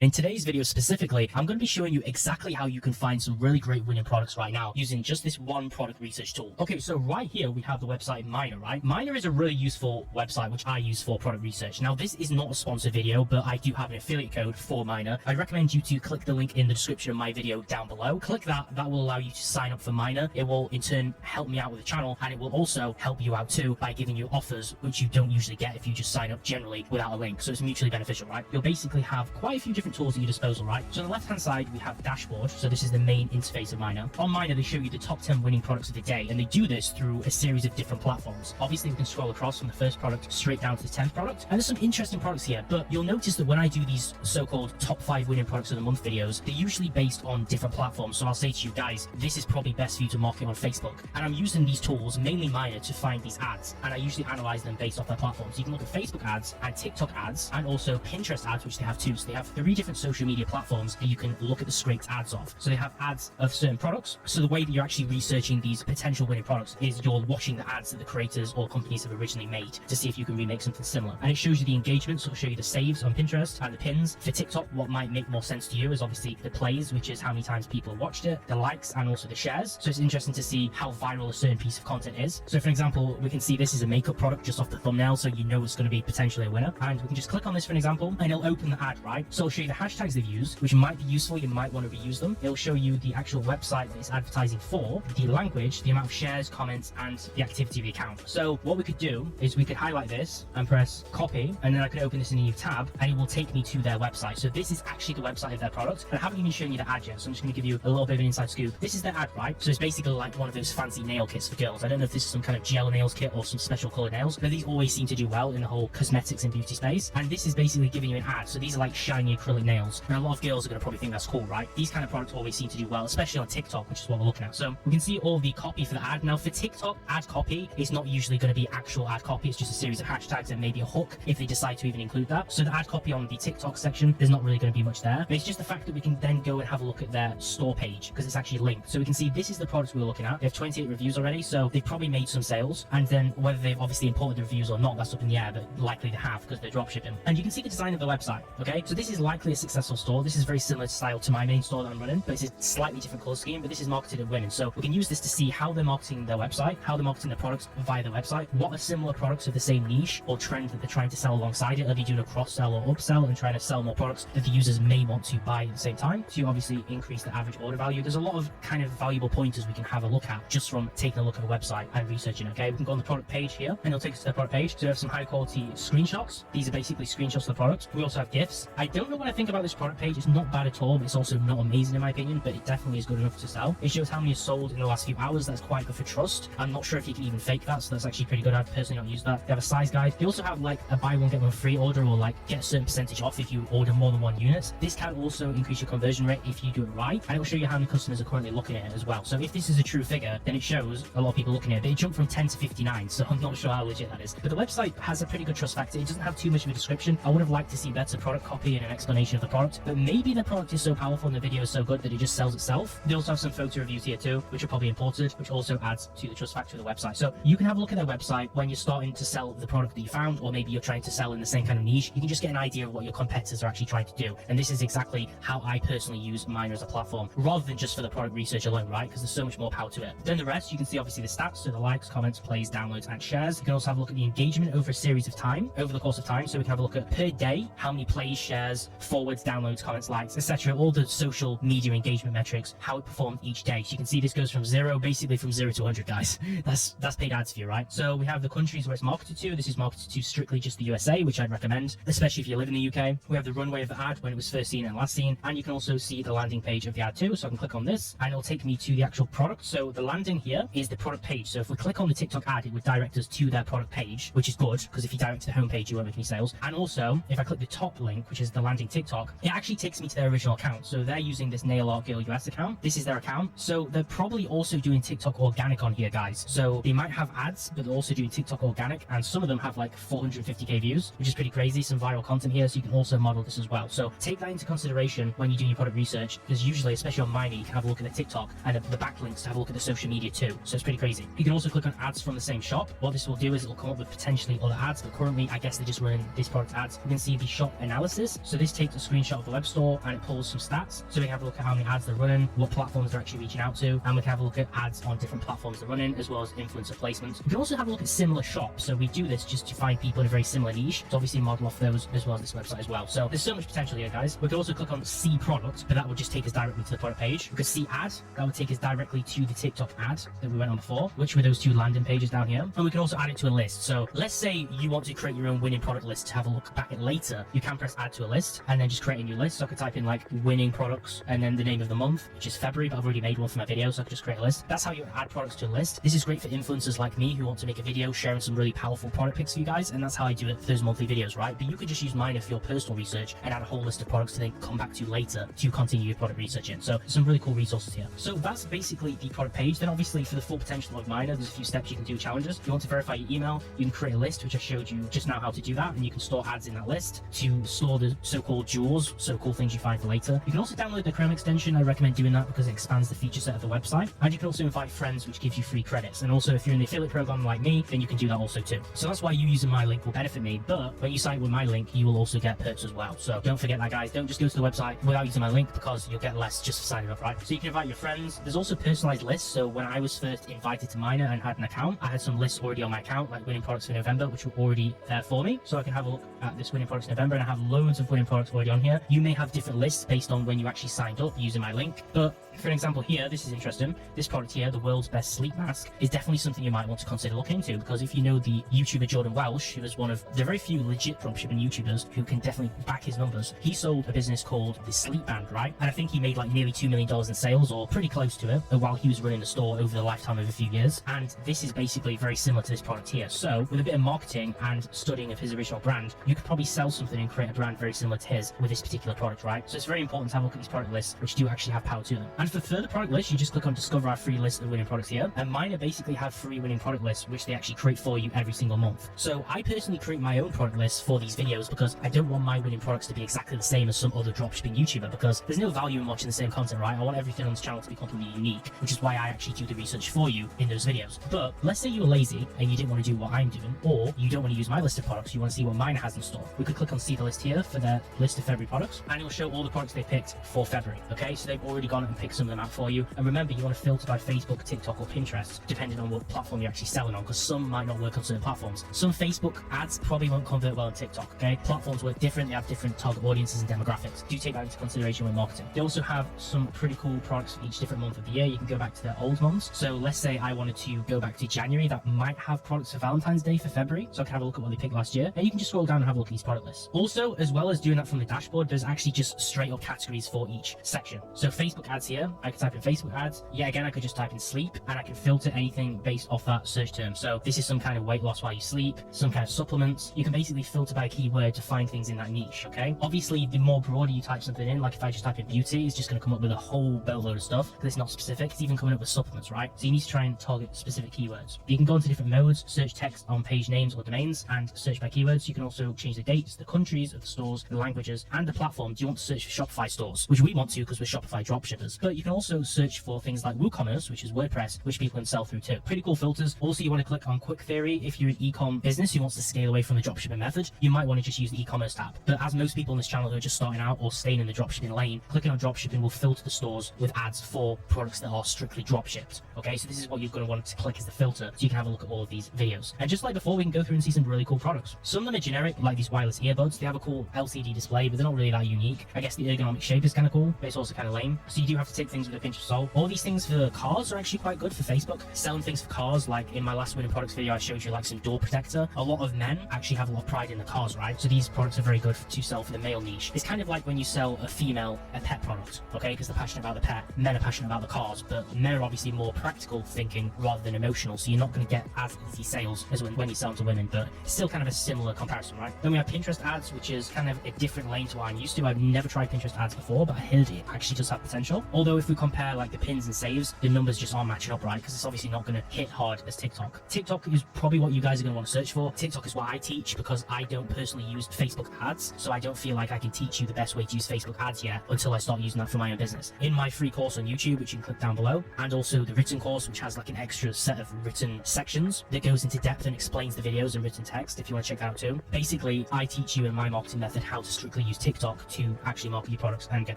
In today's video specifically, I'm going to be showing you exactly how you can find some really great winning products right now using just this one product research tool. Okay, so right here we have the website Minea, right? Minea is a really useful website which I use for product research. Now this is not a sponsored video, but I do have an affiliate code for Minea. I recommend you to click the link in the description of my video down below. Click that will allow you to sign up for Minea. It will in turn help me out with the channel, and it will also help you out too by giving you offers which you don't usually get if you just sign up generally without a link. So it's mutually beneficial, right? You'll basically have quite a few different tools at your disposal, right? So on the left hand side we have the dashboard. So this is the main interface of Minea. On Minea they show you the top 10 winning products of the day, and they do this through a series of different platforms. Obviously we can scroll across from the first product straight down to the 10th product, and there's some interesting products here, but you'll notice that when I do these so-called top 5 winning products of the month videos, they're usually based on different platforms. So I'll say to you guys, this is probably best for you to market on Facebook, and I'm using these tools, mainly Minea, to find these ads, and I usually analyze them based off their platforms. So you can look at Facebook ads and TikTok ads and also Pinterest ads, which they have too. So they have 3 different social media platforms that you can look at the scraped ads of. So they have ads of certain products. So the way that you're actually researching these potential winning products is you're watching the ads that the creators or companies have originally made to see if you can remake something similar. And it shows you the engagement, so it'll show you the saves on Pinterest and the pins. For TikTok, what might make more sense to you is obviously the plays, which is how many times people have watched it, the likes, and also the shares. So it's interesting to see how viral a certain piece of content is. So for example, we can see this is a makeup product just off the thumbnail, so you know it's going to be potentially a winner. And we can just click on this for an example, and it'll open the ad, right? So it'll show you the hashtags they've used, which might be useful. You might want to reuse them. It'll show you the actual website that it's advertising for, the language, the amount of shares, comments, and the activity of the account. So what we could do is we could highlight this and press copy, and then I could open this in a new tab, and it will take me to their website. So this is actually the website of their product, and I haven't even shown you the ad yet, so I'm just going to give you a little bit of an inside scoop. This is their ad, right? So it's basically like one of those fancy nail kits for girls. I don't know if this is some kind of gel nails kit or some special colored nails, but these always seem to do well in the whole cosmetics and beauty space. And this is basically giving you an ad. So these are like shiny acrylic nails, and a lot of girls are going to probably think that's cool, right? These kind of products always seem to do well, especially on TikTok, which is what we're looking at. So we can see all the copy for the ad. Now for TikTok, ad copy is not usually going to be actual ad copy. It's just a series of hashtags and maybe a hook if they decide to even include that. So the ad copy on the TikTok section, there's not really going to be much there, but it's just the fact that we can then go and have a look at their store page because it's actually linked. So we can see this is the product we were looking at. They have 28 reviews already, so they've probably made some sales, and then whether they've obviously imported the reviews or not, that's up in the air, but likely they have because they're dropshipping. And you can see the design of the website. Okay, so this is likely a successful store. This is very similar style to my main store that I'm running, but it's a slightly different color scheme, but this is marketed at women. So we can use this to see how they're marketing their website, how they're marketing their products via their website, what are similar products of the same niche or trend that they're trying to sell alongside it. Are they doing a cross-sell or upsell and trying to sell more products that the users may want to buy at the same time to obviously increase the average order value? There's a lot of kind of valuable pointers we can have a look at just from taking a look at a website and researching. Okay, we can go on the product page here, and it'll take us to the product page. So we have some high quality screenshots. These are basically screenshots of the product. We also have GIFs. I don't know what I think about this product page. It's not bad at all, but it's also not amazing in my opinion, but it definitely is good enough to sell. It shows how many are sold in the last few hours. That's quite good for trust. I'm not sure if you can even fake that, so that's actually pretty good. I've personally not used that. They have a size guide. They also have like a buy one get one free order, or like get a certain percentage off if you order more than 1 unit. This can also increase your conversion rate if you do it right, and it will show you how many customers are currently looking at it as well. So if this is a true figure, then it shows a lot of people looking at it. But it jumped from 10 to 59, so I'm not sure how legit that is. But the website has a pretty good trust factor. It doesn't have too much of a description. I would have liked to see better product copy and an explanation of the product, but maybe the product is so powerful and the video is so good that it just sells itself. They also have some photo reviews here too, which are probably imported, which also adds to the trust factor of the website. So you can have a look at their website when you're starting to sell the product that you found, or maybe you're trying to sell in the same kind of niche. You can just get an idea of what your competitors are actually trying to do. And this is exactly how I personally use Minea as a platform, rather than just for the product research alone, right? Because there's so much more power to it. Then the rest, you can see obviously the stats, so the likes, comments, plays, downloads, and shares. You can also have a look at the engagement over a series of time, over the course of time. So we can have a look at per day, how many plays, shares, forwards, downloads, comments, likes, etc. All the social media engagement metrics, how it performed each day. So you can see this goes from zero, basically from 0 to 100, guys. That's paid ads for you, right? So we have the countries where it's marketed to. This is marketed to strictly just the USA, which I'd recommend, especially if you live in the UK. We have the runway of the ad, when it was first seen and last seen, and you can also see the landing page of the ad too. So I can click on this and it'll take me to the actual product. So the landing here is the product page. So if we click on the TikTok ad, it would direct us to their product page, which is good because if you direct to the home page, you won't make any sales. And also, if I click the top link, which is the landing TikTok, it actually takes me to their original account. So they're using this Nail Art Girl US account. This is their account. So they're probably also doing TikTok organic on here, guys. So they might have ads, but they're also doing TikTok organic, and some of them have like 450k views, which is pretty crazy. Some viral content here, so you can also model this as well. So take that into consideration when you're doing your product research, because usually, especially on Minea, you can have a look at the TikTok and the backlinks to have a look at the social media too. So it's pretty crazy. You can also click on ads from the same shop. What this will do is it'll come up with potentially other ads, but currently I guess they're just running this product ads. You can see the shop analysis. So this takes takes a screenshot of the web store and it pulls some stats. So we can have a look at how many ads they're running, what platforms they're actually reaching out to, and we can have a look at ads on different platforms they're running, as well as influencer placements. We can also have a look at similar shops. So we do this just to find people in a very similar niche, to obviously model off those as well as this website as well. So there's so much potential here, guys. We could also click on see product, but that would just take us directly to the product page. We could see ad, that would take us directly to the TikTok ad that we went on before, which were those two landing pages down here. And we can also add it to a list. So let's say you want to create your own winning product list to have a look back at later. You can press add to a list and then just create a new list. So I could type in like winning products and then the name of the month, which is February, but I've already made one for my video, so I could just create a list. That's how you add products to a list. This is great for influencers like me who want to make a video sharing some really powerful product pics for you guys, and that's how I do it for those monthly videos, right? But you could just use Minea for your personal research and add a whole list of products to then come back to later to continue your product research in. So some really cool resources here. So that's basically the product page. Then obviously for the full potential of Minea, there's a few steps you can do, challenges. If you want to verify your email, you can create a list, which I showed you just now how to do that, and you can store ads in that list to store the so-called jewels, so cool things you find for later. You can also download the Chrome extension. I recommend doing that because it expands the feature set of the website, and you can also invite friends, which gives you free credits. And also if you're in the affiliate program like me, then you can do that also too. So that's why you using my link will benefit me, but when you sign with my link, you will also get perks as well. So don't forget that, guys. Don't just go to the website without using my link, because you'll get less just for signing up, right? So you can invite your friends. There's also personalized lists. So when I was first invited to Minea and had an account, I had some lists already on my account, like winning products for November, which were already there for me. So I can have a look at this winning products November, and I have loads of winning products already on here. You may have different lists based on when you actually signed up using my link, but for an example here, this is interesting. This product here, the world's best sleep mask, is definitely something you might want to consider looking into, because if you know the YouTuber Jordan Welsh, who is one of the very few legit dropshipping YouTubers who can definitely back his numbers, he sold a business called the Sleep Band, right? And I think he made like nearly $2 million in sales, or pretty close to it, while he was running the store over the lifetime of a few years. And this is basically very similar to this product here. So with a bit of marketing and studying of his original brand, you could probably sell something and create a brand very similar to his with this particular product, right? So it's very important to have a look at these product lists, which do actually have power to them. And for further product lists, you just click on discover our free list of winning products here, and Minea basically have free winning product lists, which they actually create for you every single month. So I personally create my own product lists for these videos because I don't want my winning products to be exactly the same as some other dropshipping YouTuber, because there's no value in watching the same content, right? I want everything on this channel to be completely unique, which is why I actually do the research for you in those videos. But let's say you were lazy and you didn't want to do what I'm doing, or you don't want to use my list of products, you want to see what Minea has in store. We could click on see the list here for their list of February products, and it'll show all the products they picked for February. Okay, so they've already gone and picked some of them out for you. And remember, you want to filter by Facebook, TikTok, or Pinterest, depending on what platform you're actually selling on, because some might not work on certain platforms. Some Facebook ads probably won't convert well on TikTok, okay? Platforms work different, they have different target audiences and demographics. Do take that into consideration when marketing. They also have some pretty cool products for each different month of the year. You can go back to their old months. So let's say I wanted to go back to January, that might have products for Valentine's Day for February, so I can have a look at what they picked last year, and you can just scroll down and have a look at these product lists. Also, as well as doing that from the dashboard, there's actually just straight up categories for each section. So Facebook ads here, I could type in Facebook ads. Yeah, again, I could just type in sleep, and I can filter anything based off that search term. So this is some kind of weight loss while you sleep, some kind of supplements. You can basically filter by keyword to find things in that niche, okay? Obviously, the more broader you type something in, like if I just type in beauty, it's just going to come up with a whole boatload of stuff, because it's not specific. It's even coming up with supplements, right? So you need to try and target specific keywords. You can go into different modes, search text on page names or domains, and search by keywords. You can also change the dates, the countries of the stores, the languages, and the platform. Do you want to search for Shopify stores, which we want to because we're Shopify dropshippers? But you can also search for things like WooCommerce, which is WordPress, which people can sell through too. Pretty cool filters. Also, you want to click on Quick Theory. If you're an e-com business who wants to scale away from the dropshipping method, you might want to just use the e-commerce tab. But as most people on this channel who are just starting out or staying in the dropshipping lane, clicking on dropshipping will filter the stores with ads for products that are strictly dropshipped. Okay, so this is what you're going to want to click as the filter, so you can have a look at all of these videos. And just like before, we can go through and see some really cool products. Some of them are generic, like these wireless earbuds. They have a cool LCD display, but they're not really that unique. I guess the ergonomic shape is kind of cool, but it's also kind of lame. So you do have to take things with a pinch of salt. All these things for cars are actually quite good for Facebook. Selling things for cars, like in my last winning products video, I showed you like some door protector. A lot of men actually have a lot of pride in the cars, right? So these products are very good to sell for the male niche. It's kind of like when you sell a female a pet product, okay? Because they're passionate about the pet. Men are passionate about the cars, but men are obviously more practical thinking rather than emotional. So you're not going to get as easy sales as when you sell to women, but it's still kind of a similar comparison, right? Then we have Pinterest ads, which is kind of a different lane to what I'm used to. I've never tried Pinterest ads before, but I heard it actually does have potential. Although if we compare like the pins and saves, the numbers just aren't matching up, right? Because it's obviously not going to hit hard as TikTok. TikTok is probably what you guys are going to want to search for. TikTok is what I teach because I don't personally use Facebook ads, so I don't feel like I can teach you the best way to use Facebook ads yet until I start using that for my own business. In my free course on YouTube, which you can click down below, and also the written course, which has like an extra set of written sections that goes into depth and explains the videos in written text, if you want to check that out too. Basically, I teach you in my marketing method how to strictly basically use TikTok to actually market your products and get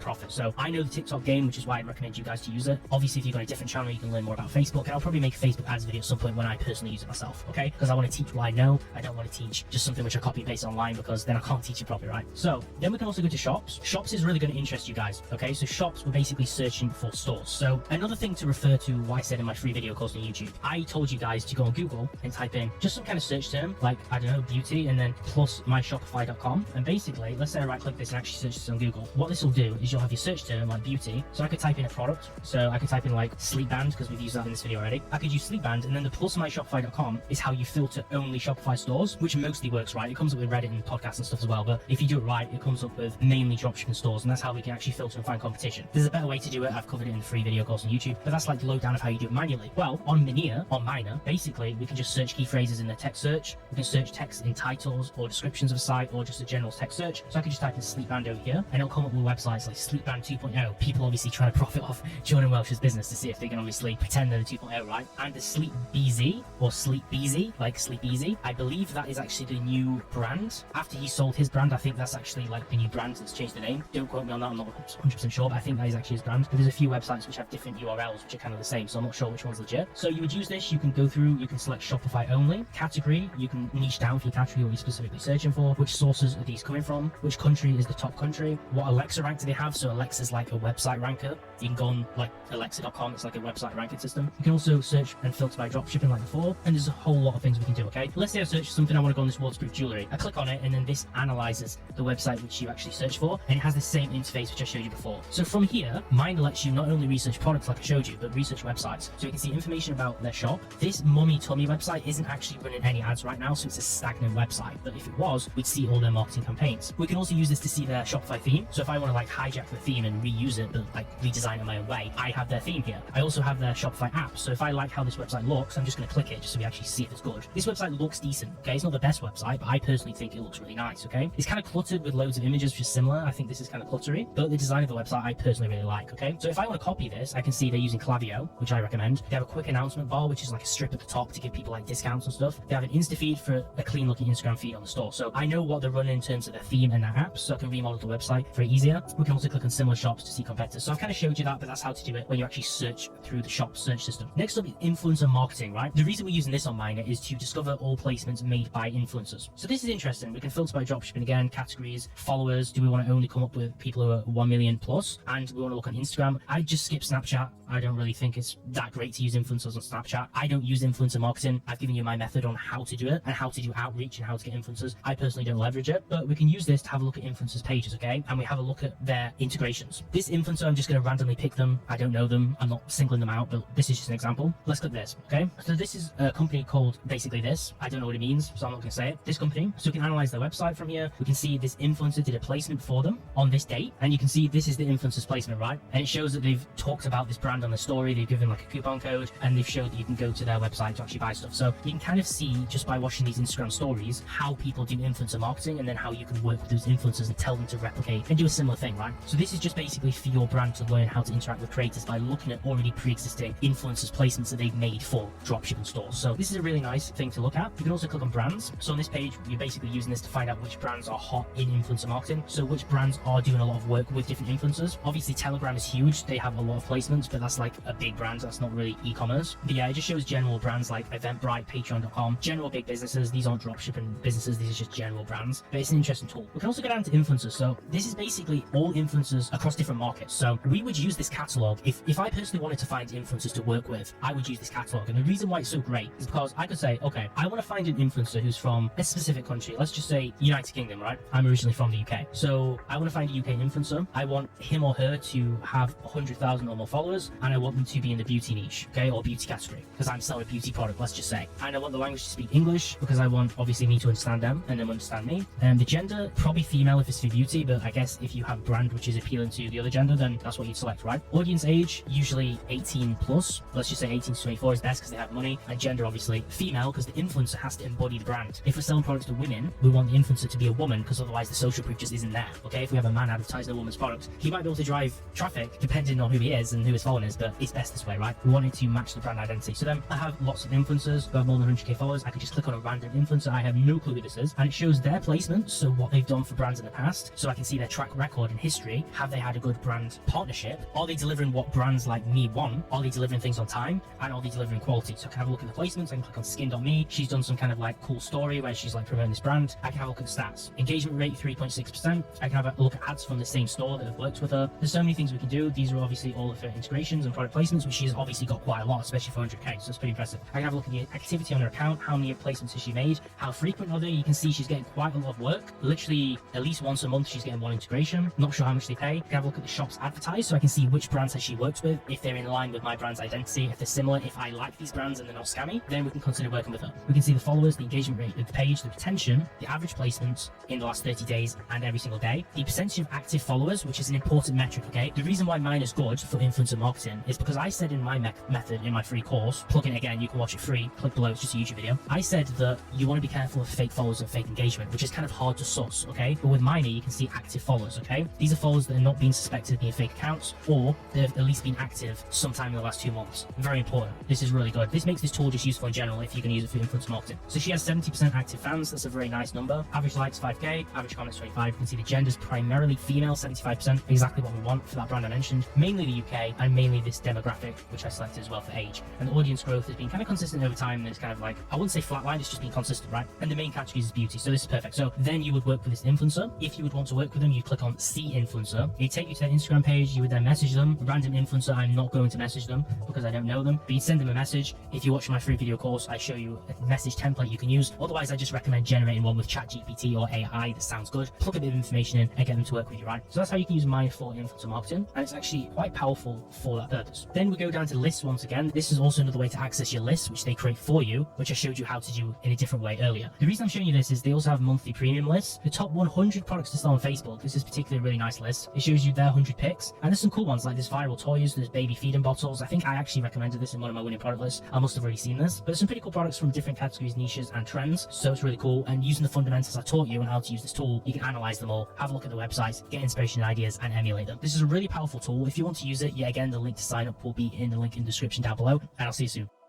profit. So I know the TikTok game, which is why I recommend you guys to use it. Obviously, if you've got a different channel, you can learn more about Facebook, and I'll probably make a Facebook ads video at some point when I personally use it myself, okay? Because I want to teach what I know. I don't want to teach just something which I copy and paste online, because then I can't teach it properly, right? So then we can also go to shops. Shops is really going to interest you guys, okay? So shops, we're basically searching for stores. So another thing to refer to what I said in my free video course on YouTube, I told you guys to go on Google and type in just some kind of search term, like, I don't know, beauty, and then plus myshopify.com. And basically, let's say I right click this and actually search this on Google. What this will do is you'll have your search term like beauty. So I could type in a product. So I could type in like sleep band, because we've used that in this video already. I could use sleep band, and then the plus myshopify.com is how you filter only Shopify stores, which mostly works, right? It comes up with Reddit and podcasts and stuff as well, but if you do it right, it comes up with mainly dropshipping stores, and that's how we can actually filter and find competition. There's a better way to do it. I've covered it in the free video course on YouTube, but that's like the lowdown of how you do it manually. Well, on Minea, on Minor, basically we can just search key phrases in the text search. We can search text in titles or descriptions of a site, or just a general text search. So I could just type in sleep band over here, and it'll come up with websites like sleep band 2.0. People obviously trying to profit off Jordan Welch's business to see if they can obviously pretend they're the 2.0, right? And the sleep BZ, or sleep BZ, like sleep easy, I believe that is actually the new brand. After he sold his brand, I think that's actually like the new brand that's changed the name. Don't quote me on that, I'm not 100% sure, but I think that is actually his brand. But there's a few websites which have different URLs which are kind of the same, so I'm not sure which one's legit. So you would use this, you can go through, you can select Shopify only. Category, you can niche down for your category, what you're specifically searching for. Which sources are these coming from? Which country is the top country? What Alexa rank do they have? So Alexa's like a website ranker. You can go on like alexa.com, it's like a website ranking system. You can also search and filter by dropshipping like before, and there's a whole lot of things we can do, okay? Let's say I search something, I want to go on this waterproof jewelry. I click on it, and then this analyzes the website which you actually search for, and it has the same interface which I showed you before. So from here, mine lets you not only research products like I showed you, but research websites. So you can see information about their shop. This Mummy Tummy website isn't actually running any ads right now, so it's a stagnant website. But if it was, we'd see all their marketing campaigns. We can also use this to see their Shopify theme. So if I want to like hijack the theme and reuse it, but like redesign it my own way, I have their theme here. I also have their Shopify app. So if I like how this website looks, I'm just going to click it just so we actually see if it's good. This website looks decent, okay? It's not the best website, but I personally think it looks really nice, okay? It's kind of cluttered with loads of images, which is similar. I think this is kind of cluttery, but the design of the website I personally really like, okay? So if I want to copy this, I can see they're using Klaviyo, which I recommend. They have a quick announcement bar, which is like a strip at the top to give people like discounts and stuff. They have an Insta feed for a clean looking Instagram feed on the store. So I know what they're running in terms of their theme and their apps, so I can remodel the website very easier. We can also click on similar shops to see competitors. So I've kind of showed you that, but that's how to do it when you actually search through the shop search system. Next up is influencer marketing, right? The reason we're using this on Minor is to discover all placements made by influencers. So this is interesting. We can filter by dropshipping again, categories, followers. Do we want to only come up with people who are 1 million plus? And we want to look on Instagram. I just skip Snapchat. I don't really think it's that great to use influencers on Snapchat. I don't use influencer marketing. I've given you my method on how to do it and how to do outreach and how to get influencers. I personally don't leverage it, but we can use this to have a look at influencers pages, okay? And we have a look at their integrations. This influencer, I'm just going to randomly pick them. I don't know them. I'm not singling them out, but this is just an example. Let's click this, okay? So this is a company called basically this. I don't know what it means, so I'm not going to say it. This company. So we can analyze their website from here. We can see this influencer did a placement for them on this date. And you can see this is the influencer's placement, right? And it shows that they've talked about this brand on the story. They've given like a coupon code, and they've showed that you can go to their website to actually buy stuff. So you can kind of see just by watching these Instagram stories how people do influencer marketing, and then how you can work with those influencers and tell them to replicate and do a similar thing, right? So this is just basically for your brand to learn how to interact with creators by looking at already pre-existing influencers placements that they've made for dropshipping stores. So this is a really nice thing to look at. You can also click on brands. So on this page, you're basically using this to find out which brands are hot in influencer marketing. So which brands are doing a lot of work with different influencers. Obviously Telegram is huge. They have a lot of placements, but that's like a big brand. That's not really e-commerce. But yeah, it just shows general brands like Eventbrite, Patreon.com, general big businesses. These aren't dropshipping businesses. These are just general brands, but it's an interesting tool. We can also go down to influencers. So this is basically all influencers across different markets. So we would use this catalog. If I personally wanted to find influencers to work with, I would use this catalog. And the reason why it's so great is because I could say, okay, I want to find an influencer who's from a specific country. Let's just say United Kingdom, right? I'm originally from the UK. So I want to find a UK influencer. I want him or her to have 100,000 or more followers, and I want them to be in the beauty niche, okay, or beauty category, because I'm selling a beauty product, let's just say. And I want the language to speak English, because I want obviously me to understand them and them understand me. And the gender, probably female if it's for beauty, but I guess if you have a brand which is appealing to the other gender, then that's what you'd select, right? Audience age, usually 18 plus. Let's just say 18 to 24 is best because they have money. And gender, obviously female, because the influencer has to embody the brand. If we're selling products to women, we want the influencer to be a woman, because otherwise the social proof just isn't there, okay? If we have a man advertising a woman's product, he might be able to drive traffic depending on who he is and who his following is, but it's best this way, right? We want it to match the brand identity. So then I have lots of influencers who have more than 100k followers. I could just click on a random influencer. I have no clue who this is, and it shows their placement, so what they've done for brand brands in the past, so I can see their track record and history. Have they had a good brand partnership? Are they delivering what brands like me want? Are they delivering things on time? And are they delivering quality? So I can have a look at the placements. I can click on skin.me. She's done some kind of like cool story where she's like promoting this brand. I can have a look at the stats. Engagement rate 3.6%. I can have a look at ads from the same store that have worked with her. There's so many things we can do. These are obviously all of her integrations and product placements, which she's obviously got quite a lot, especially for 100k, so it's pretty impressive. I can have a look at the activity on her account. How many placements has she made? How frequent are they? You can see she's getting quite a lot of work. Literally at least once a month she's getting one integration. Not sure how much they pay. I can have a look at the shops advertised, so I can see which brands has she worked with, if they're in line with my brand's identity, if they're similar, if I like these brands and they're not scammy, then we can consider working with her. We can see the followers, the engagement rate of the page, the retention, the average placements in the last 30 days and every single day, the percentage of active followers, which is an important metric, okay? The reason why mine is good for influencer marketing is because I said in my method in my free course, plug in again, you can watch it free, click below, it's just a YouTube video. I said that you want to be careful of fake followers and fake engagement, which is kind of hard to suss, okay? But with Minea, you can see active followers, okay? These are followers that are not being suspected of being fake accounts, or they've at least been active sometime in the last 2 months. Very important. This is really good. This makes this tool just useful in general if you can use it for influencer marketing. So she has 70% active fans. That's a very nice number. Average likes 5k, average comments 25. You can see the genders primarily female, 75%, exactly what we want for that brand I mentioned. Mainly the UK and mainly this demographic, which I selected as well for age. And the audience growth has been kind of consistent over time, and it's kind of like, I wouldn't say flatline, it's just been consistent, right? And the main category is beauty, so this is perfect. So then you would work with this influencer. If you would want to work with them, you click on see influencer. It take you to their Instagram page. You would then message them. Random influencer, I'm not going to message them because I don't know them, but you send them a message. If you watch my free video course, I show you a message template you can use. Otherwise, I just recommend generating one with ChatGPT or AI that sounds good. Plug a bit of information in and get them to work with you, right? So that's how you can use Minea for influencer marketing, and it's actually quite powerful for that purpose. Then we go down to lists once again. This is also another way to access your lists, which they create for you, which I showed you how to do in a different way earlier. The reason I'm showing you this is they also have monthly premium lists. The top 100 products to sell on Facebook. This is particularly a really nice list. It shows you their 100 picks, and there's some cool ones like there's viral toys, there's baby feeding bottles. I think I actually recommended this in one of my winning product lists. I must have already seen this, but there's some pretty cool products from different categories, niches, and trends. So it's really cool. And using the fundamentals I taught you on how to use this tool, you can analyze them all, have a look at the websites, get inspiration and ideas, and emulate them. This is a really powerful tool. If you want to use it, yet again, the link to sign up will be in the link in the description down below, and I'll see you soon.